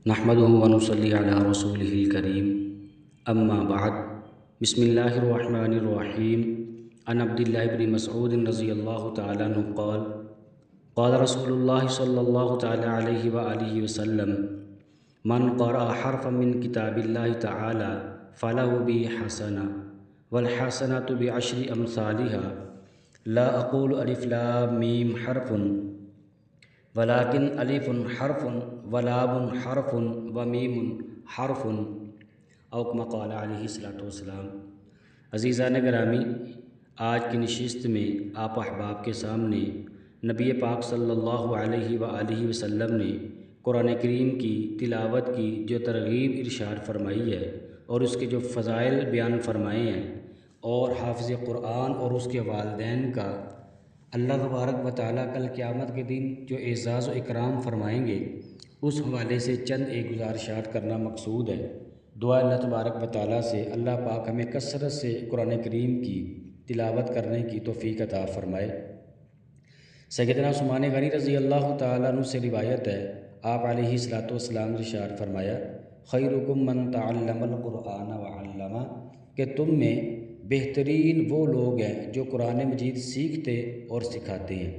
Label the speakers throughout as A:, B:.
A: نحمده ونصلي على رسوله الكريم اما بعد بسم الله الرحمن الرحيم عن عبد الله بن مسعود رضي الله تعالى عنه قال قال رسول الله صلى الله تعالى عليه وآله وسلم من قرأ حرفا من كتاب الله تعالى فله به حسنة والحسنة بعشر أمثالها لا أقول ألف لام ميم حرف ولیکن الف حرف ولام حرف ومیم حرف او کما قال علیہ الصلوۃ والسلام۔ عزیزان گرامی، آج کی نشست میں آپ احباب کے سامنے نبی پاک صلی اللہ علیہ وآلہ وسلم نے قرآن کریم کی تلاوت کی جو ترغیب ارشاد فرمائی ہے اور اس کے جو فضائل بیان فرمائے ہیں اور حافظ قرآن اور اس کے والدین کا اللہ تبارک و تعالیٰ کل قیامت کے دن جو اعزاز و اکرام فرمائیں گے، اس حوالے سے چند ایک گزارشات کرنا مقصود ہے۔ دعا اللہ تبارک و تعالیٰ سے اللہ پاک ہمیں کثرت سے قرآن کریم کی تلاوت کرنے کی توفیق عطا فرمائے۔ سیدنا عثمان غنی رضی اللہ تعالیٰ عنہ سے روایت ہے، آپ علیہ الصلوۃ والسلام نے ارشاد فرمایا، خیرکم من تعلم القرآن وعلمہ، کہ تم میں بہترین وہ لوگ ہیں جو قرآن مجید سیکھتے اور سکھاتے ہیں۔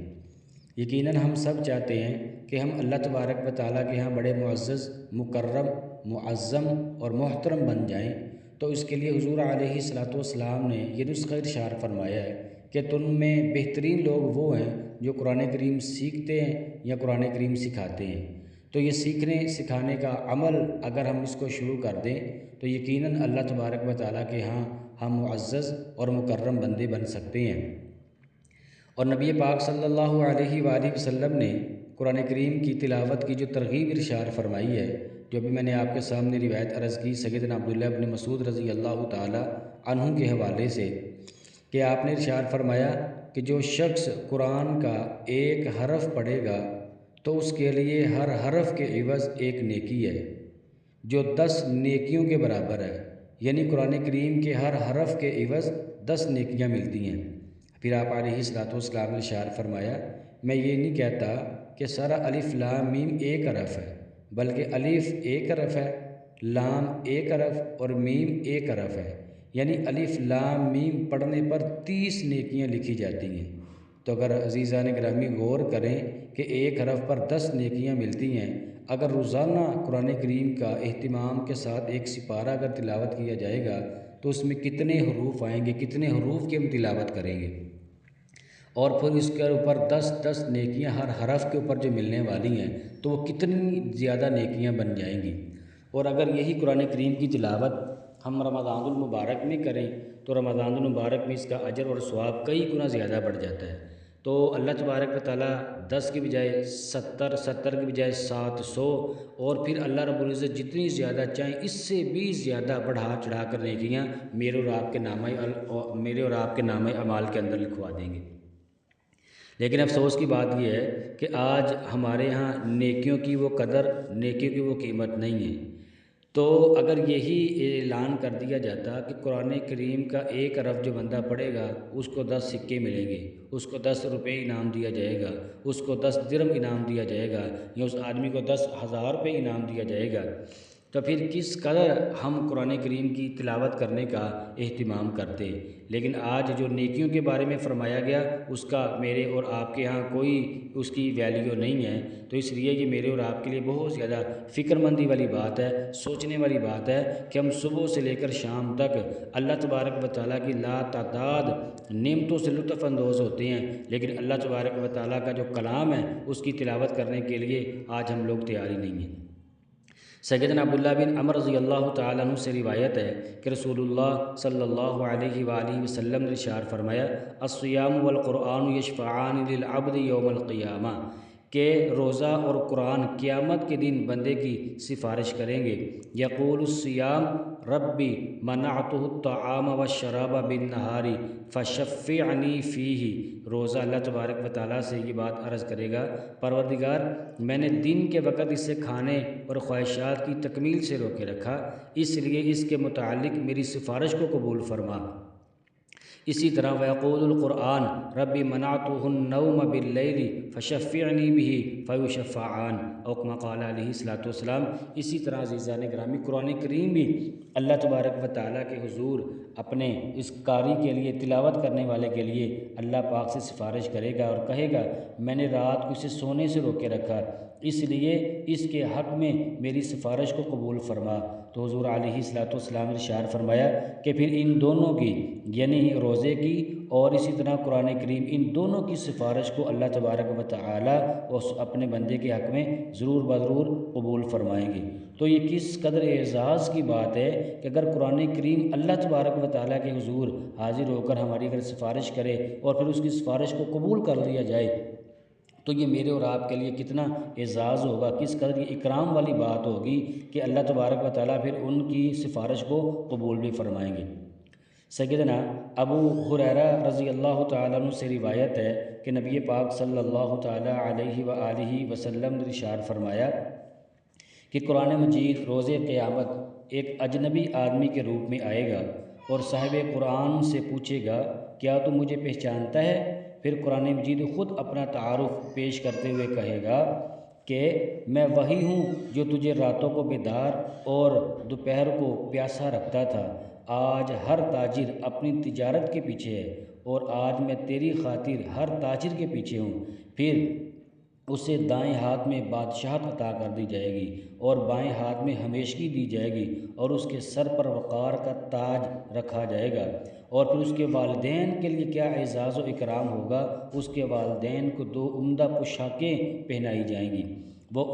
A: یقیناً ہم سب چاہتے ہیں کہ ہم اللہ تبارک و تعالیٰ کے ہاں بڑے معزز، مکرم، معظم اور محترم بن جائیں، تو اس کے لیے حضور علیہ الصلوۃ والسلام نے یہ نسخہ ارشاد فرمایا ہے کہ تم میں بہترین لوگ وہ ہیں جو قرآن کریم سیکھتے ہیں یا قرآن کریم سکھاتے ہیں۔ تو یہ سیکھنے سکھانے کا عمل اگر ہم اس کو شروع کر دیں تو یقیناً اللہ تبارک و تعالیٰ کے ہاں ہم معزز اور مکرم بندے بن سکتے ہیں۔ اور نبی پاک صلی اللہ علیہ وآلہ وسلم نے قرآن کریم کی تلاوت کی جو ترغیب ارشاد فرمائی ہے، جو بھی میں نے آپ کے سامنے روایت عرض کی سیدنا عبداللہ بن مسعود رضی اللہ تعالی عنہ کے حوالے سے، کہ آپ نے ارشاد فرمایا کہ جو شخص قرآن کا ایک حرف پڑھے گا تو اس کے لیے ہر حرف کے عوض ایک نیکی ہے جو 10 نیکیوں کے برابر ہے، یعنی قرآن کریم کے ہر حرف کے عوض 10 نیکیاں ملتی ہیں۔ پھر آپ علیہ الصلوۃ والسلام نے ارشاد فرمایا، میں یہ نہیں کہتا کہ سارا الف لام میم ایک حرف ہے، بلکہ الف ایک حرف ہے، لام ایک حرف اور میم ایک حرف ہے، یعنی الف لام میم پڑھنے پر 30 نیکیاں لکھی جاتی ہیں۔ تو اگر عزیزان گرامی غور کریں کہ ایک حرف پر 10 نیکیاں ملتی ہیں، اگر روزانہ قرآن کریم کا اہتمام کے ساتھ ایک سپارہ اگر تلاوت کیا جائے گا تو اس میں کتنے حروف آئیں گے، کتنے حروف کی ہم تلاوت کریں گے، اور پھر اس کے اوپر 10 نیکیاں ہر حرف کے اوپر جو ملنے والی ہیں تو وہ کتنی زیادہ نیکیاں بن جائیں گی۔ اور اگر یہی قرآن کریم کی تلاوت ہم رمضان المبارک میں کریں تو رمضان المبارک میں اس کا اجر اور ثواب کئی گنا زیادہ بڑھ جاتا ہے۔ تو اللہ تبارک و تعالیٰ 10 کی بجائے 70 کی بجائے 700 اور پھر اللہ رب العزت جتنی زیادہ چاہیں اس سے بھی زیادہ بڑھا چڑھا کر نیکیاں میرے اور آپ کے نامہ اعمال کے اندر لکھوا دیں گے۔ لیکن افسوس کی بات یہ ہے کہ آج ہمارے ہاں نیکیوں کی وہ قدر، نیکیوں کی وہ قیمت نہیں ہے۔ تو اگر یہی اعلان کر دیا جاتا کہ قرآن کریم کا ایک حرف جو بندہ پڑھے گا اس کو 10 سکے ملیں گے، اس کو 10 روپے انعام دیا جائے گا، اس کو 10 درہم انعام دیا جائے گا، یا اس آدمی کو 10,000 روپے انعام دیا جائے گا، تو پھر کس قدر ہم قرآن کریم کی تلاوت کرنے کا اہتمام کرتے۔ لیکن آج جو نیکیوں کے بارے میں فرمایا گیا اس کا میرے اور آپ کے ہاں کوئی اس کی ویلیو نہیں ہے، تو اس لیے یہ میرے اور آپ کے لیے بہت زیادہ فکر مندی والی بات ہے، سوچنے والی بات ہے کہ ہم صبح سے لے کر شام تک اللہ تبارک و تعالیٰ کی لا تعداد نعمتوں سے لطف اندوز ہوتے ہیں، لیکن اللہ تبارک و تعالیٰ کا جو کلام ہے اس کی تلاوت کرنے کے لیے آج ہم لوگ تیار ہی نہیں ہیں۔ سیدنا عبداللہ بن عمر رضی اللہ تعالیٰ عنہ سے روایت ہے کہ رسول اللہ صلی اللہ علیہ وآلہ وسلم نے ارشاد فرمایا، الصیام والقرآن یشفعان للعبد یوم القیامہ، کہ روزہ اور قرآن قیامت کے دن بندے کی سفارش کریں گے۔ یقول الصیام ربی منعتہ الطعام والشراب بالنہار فشفعنی فیہ، روزہ اللہ تبارک و تعالیٰ سے یہ بات عرض کرے گا، پروردگار میں نے دن کے وقت اسے کھانے اور خواہشات کی تکمیل سے روکے رکھا، اس لیے اس کے متعلق میری سفارش کو قبول فرما۔ اسی طرح ویقول القرآن ربی منعتہ النوم باللیل فشفعنی بہ فیشفعان او کما قال علیہ الصلوۃ والسلام۔ اسی طرح عزیزان گرامی قرآن کریم بھی اللہ تبارک و تعالیٰ کے حضور اپنے اس قاری کے لیے، تلاوت کرنے والے کے لیے اللہ پاک سے سفارش کرے گا اور کہے گا میں نے رات کو اسے سونے سے روکے رکھا، اس لیے اس کے حق میں میری سفارش کو قبول فرما۔ تو حضور علیہ الصلوۃ والسلام نے ارشاد فرمایا کہ پھر ان دونوں کی، یعنی روزے کی اور اسی طرح قرآن کریم، ان دونوں کی سفارش کو اللہ تبارک و تعالیٰ اپنے بندے کے حق میں ضرور بضرور قبول فرمائیں گے۔ تو یہ کس قدر اعزاز کی بات ہے کہ اگر قرآن کریم اللہ تبارک و تعالیٰ کے حضور حاضر ہو کر ہماری اگر سفارش کرے اور پھر اس کی سفارش کو قبول کر لیا جائے تو یہ میرے اور آپ کے لیے کتنا اعزاز ہوگا، کس قدر یہ اکرام والی بات ہوگی کہ اللہ تبارک و تعالیٰ پھر ان کی سفارش کو قبول بھی فرمائیں گے۔ سیدنا ابو ہریرہ رضی اللہ تعالیٰ عنہ سے روایت ہے کہ نبی پاک صلی اللہ تعالیٰ علیہ وآلہ وسلم نے ارشاد فرمایا کہ قرآن مجید روز قیامت ایک اجنبی آدمی کے روپ میں آئے گا اور صاحب قرآن سے پوچھے گا کیا تو مجھے پہچانتا ہے؟ پھر قرآن مجید خود اپنا تعارف پیش کرتے ہوئے کہے گا کہ میں وہی ہوں جو تجھے راتوں کو بیدار اور دوپہر کو پیاسا رکھتا تھا۔ آج ہر تاجر اپنی تجارت کے پیچھے ہے اور آج میں تیری خاطر ہر تاجر کے پیچھے ہوں۔ پھر اسے دائیں ہاتھ میں بادشاہت عطا کر دی جائے گی اور بائیں ہاتھ میں ہمیشگی دی جائے گی اور اس کے سر پر وقار کا تاج رکھا جائے گا۔ اور پھر اس کے والدین کے لیے کیا اعزاز و اکرام ہوگا، اس کے والدین کو 2 عمدہ پوشاکیں پہنائی جائیں گی، وہ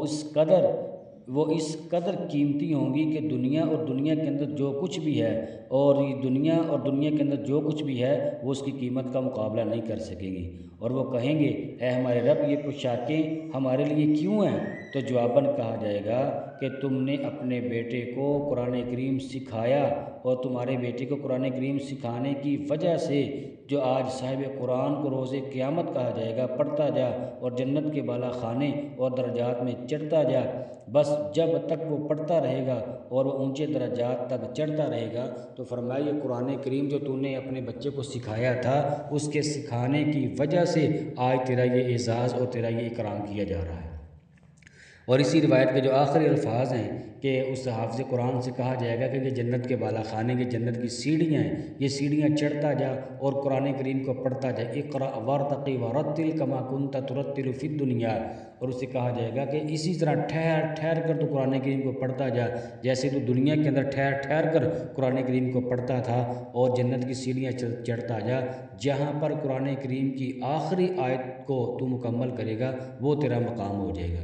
A: اس قدر قیمتی ہوں گی کہ دنیا اور دنیا کے اندر جو کچھ بھی ہے اور یہ دنیا اور دنیا کے اندر جو کچھ بھی ہے وہ اس کی قیمت کا مقابلہ نہیں کر سکیں گی۔ اور وہ کہیں گے اے ہمارے رب یہ پوشاکیں ہمارے لیے کیوں ہیں؟ تو جواباً کہا جائے گا کہ تم نے اپنے بیٹے کو قرآن کریم سکھایا اور تمہارے بیٹے کو قرآن کریم سکھانے کی وجہ سے جو آج صاحب قرآن کو روز قیامت کہا جائے گا، پڑھتا جا اور جنت کے بالا خانے اور درجات میں چڑھتا جا۔ بس جب تک وہ پڑھتا رہے گا اور وہ اونچے درجات تک چڑھتا رہے گا تو فرمایا یہ قرآن کریم جو تو نے اپنے بچے کو سکھایا تھا اس کے سکھانے کی وجہ سے آج تیرا یہ اعزاز اور تیرا یہ اکرام کیا جا رہا ہے۔ اور اسی روایت کے جو آخری الفاظ ہیں کہ اس حافظ قرآن سے کہا جائے گا کہ یہ جنت کے بالا خانے کے جنت کی سیڑھیاں ہیں، یہ سیڑھیاں چڑھتا جا اور قرآن کریم کو پڑھتا جا، اقرأ وارتقی ورتل کما کنت ترتل فی الدنیا۔ اور اسے کہا جائے گا کہ اسی طرح ٹھہر کر تو قرآن کریم کو پڑھتا جا جیسے تو دنیا کے اندر ٹھہر کر قرآن کریم کو پڑھتا تھا، اور جنت کی سیڑھیاں چڑھتا جا جہاں پر قرآن کریم کی آخری آیت کو تو مکمل کرے گا وہ تیرا مقام ہو جائے گا۔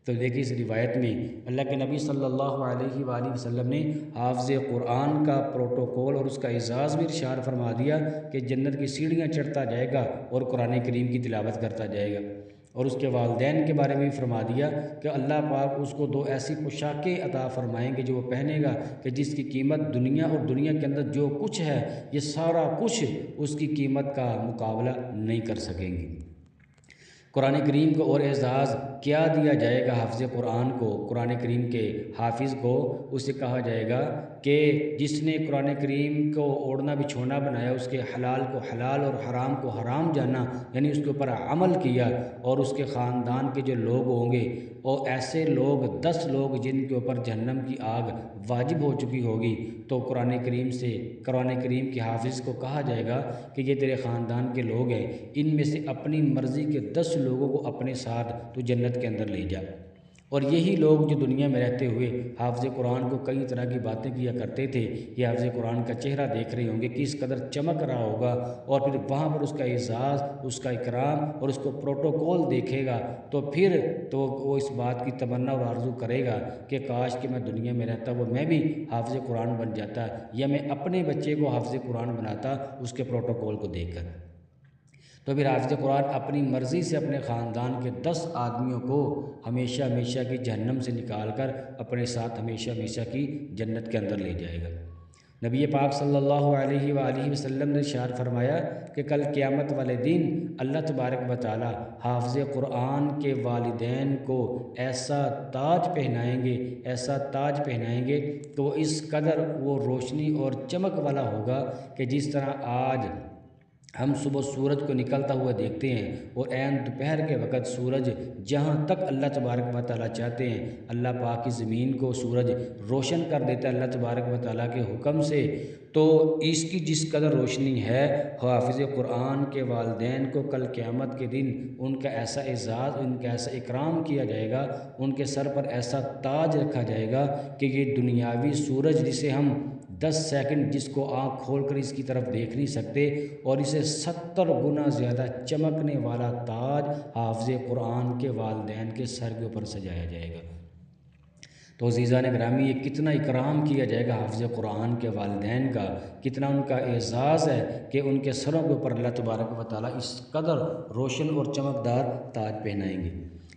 A: تو دیکھیے اس روایت میں اللہ کے نبی صلی اللہ علیہ وآلہ وسلم نے حافظ قرآن کا پروٹوکول اور اس کا اعزاز بھی ارشاد فرما دیا کہ جنت کی سیڑھیاں چڑھتا جائے گا اور قرآن کریم کی تلاوت کرتا جائے گا، اور اس کے والدین کے بارے میں بھی فرما دیا کہ اللہ پاک اس کو 2 ایسی پوشاکیں عطا فرمائیں گے جو وہ پہنے گا کہ جس کی قیمت دنیا اور دنیا کے اندر جو کچھ ہے یہ سارا کچھ اس کی قیمت کا مقابلہ نہیں کر سکیں گے۔ قرآن کریم کو اور اعزاز کیا دیا جائے گا حافظ قرآن کو، قرآن کریم کے حافظ کو؟ اسے کہا جائے گا کہ جس نے قرآن کریم کو اوڑھنا بچھونا بنایا، اس کے حلال کو حلال اور حرام کو حرام جانا، یعنی اس کے اوپر عمل کیا، اور اس کے خاندان کے جو لوگ ہوں گے اور ایسے لوگ 10 لوگ جن کے اوپر جہنم کی آگ واجب ہو چکی ہوگی، تو قرآن کریم کے حافظ کو کہا جائے گا کہ یہ تیرے خاندان کے لوگ ہیں، ان میں سے اپنی مرضی کے 10 لوگوں کو اپنے ساتھ تو جنت کے اندر لے جا۔ اور یہی لوگ جو دنیا میں رہتے ہوئے حافظ قرآن کو کئی طرح کی باتیں کیا کرتے تھے، یہ حافظ قرآن کا چہرہ دیکھ رہے ہوں گے کس قدر چمک رہا ہوگا، اور پھر وہاں پر اس کا اعزاز، اس کا اکرام اور اس کو پروٹوکول دیکھے گا تو پھر تو وہ اس بات کی تمنا اور آرزو کرے گا کہ کاش کہ میں دنیا میں رہتا وہ میں بھی حافظ قرآن بن جاتا، یا میں اپنے بچے کو حافظ قرآن بناتا اس کے پروٹوکول کو دیکھ کر۔ تو پھر حافظ قرآن اپنی مرضی سے اپنے خاندان کے 10 آدمیوں کو ہمیشہ ہمیشہ کی جہنم سے نکال کر اپنے ساتھ ہمیشہ ہمیشہ کی جنت کے اندر لے جائے گا۔ نبی پاک صلی اللہ علیہ وآلہ وسلم نے ارشاد فرمایا کہ کل قیامت والے دن اللہ تبارک و تعالی حافظ قرآن کے والدین کو ایسا تاج پہنائیں گے کہ وہ اس قدر وہ روشنی اور چمک والا ہوگا کہ جس طرح آج ہم صبح سورج کو نکلتا ہوا دیکھتے ہیں اور عین دوپہر کے وقت سورج جہاں تک اللہ تبارک و تعالیٰ چاہتے ہیں اللہ پاک کی زمین کو سورج روشن کر دیتا ہے اللہ تبارک و تعالیٰ کے حکم سے۔ تو اس کی جس قدر روشنی ہے، حافظ قرآن کے والدین کو کل قیامت کے دن ان کا ایسا اعزاز، ان کا ایسا اکرام کیا جائے گا، ان کے سر پر ایسا تاج رکھا جائے گا کہ یہ دنیاوی سورج جسے ہم 10 سیکنڈ جس کو آنکھ کھول کر اس کی طرف دیکھ نہیں سکتے، اور اسے 70 گنا زیادہ چمکنے والا تاج حافظ قرآن کے والدین کے سر کے اوپر سجایا جائے گا۔ تو عزیزان گرامی، یہ کتنا اکرام کیا جائے گا حافظ قرآن کے والدین کا، کتنا ان کا اعزاز ہے کہ ان کے سروں کے اوپر اللہ تبارک و تعالیٰ اس قدر روشن اور چمکدار تاج پہنائیں گے۔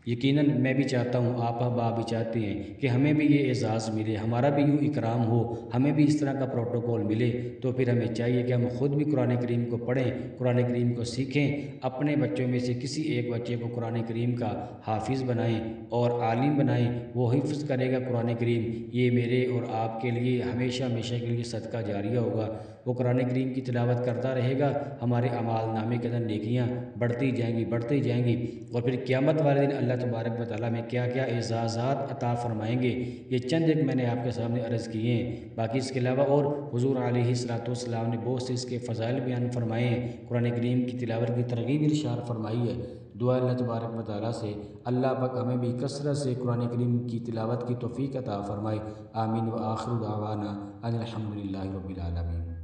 A: یقیناً میں بھی چاہتا ہوں، آپ احباب بھی چاہتے ہیں کہ ہمیں بھی یہ اعزاز ملے، ہمارا بھی یوں اکرام ہو، ہمیں بھی اس طرح کا پروٹوکول ملے۔ تو پھر ہمیں چاہیے کہ ہم خود بھی قرآن کریم کو پڑھیں، قرآن کریم کو سیکھیں، اپنے بچوں میں سے کسی ایک بچے کو قرآن کریم کا حافظ بنائیں اور عالم بنائیں، وہ حفظ کرے گا قرآن کریم، یہ میرے اور آپ کے لیے ہمیشہ ہمیشہ کے لیے صدقہ جاریہ ہوگا۔ وہ قرآن کریم کی تلاوت کرتا رہے گا، ہمارے اعمال نامے کے اندر نیکیاں بڑھتی جائیں گی، اور پھر قیامت والے دن اللہ تبارک و تعالیٰ میں کیا کیا اعزازات عطا فرمائیں گے، یہ چند ایک میں نے آپ کے سامنے عرض کیے ہیں۔ باقی اس کے علاوہ اور حضور علیہ الصلوۃ نے بہت سے اس کے فضائل بیان فرمائے ہیں، قرآن کریم کی تلاوت کی ترغیب ارشاد فرمائی ہے۔ دعا اللہ تبارک و تعالیٰ سے اللہ پاک ہمیں بھی کثرت سے قرآن کریم کی تلاوت کی توفیق عطا فرمائے۔ آمین و آخر دعوانا ان الحمد للہ رب العالمین۔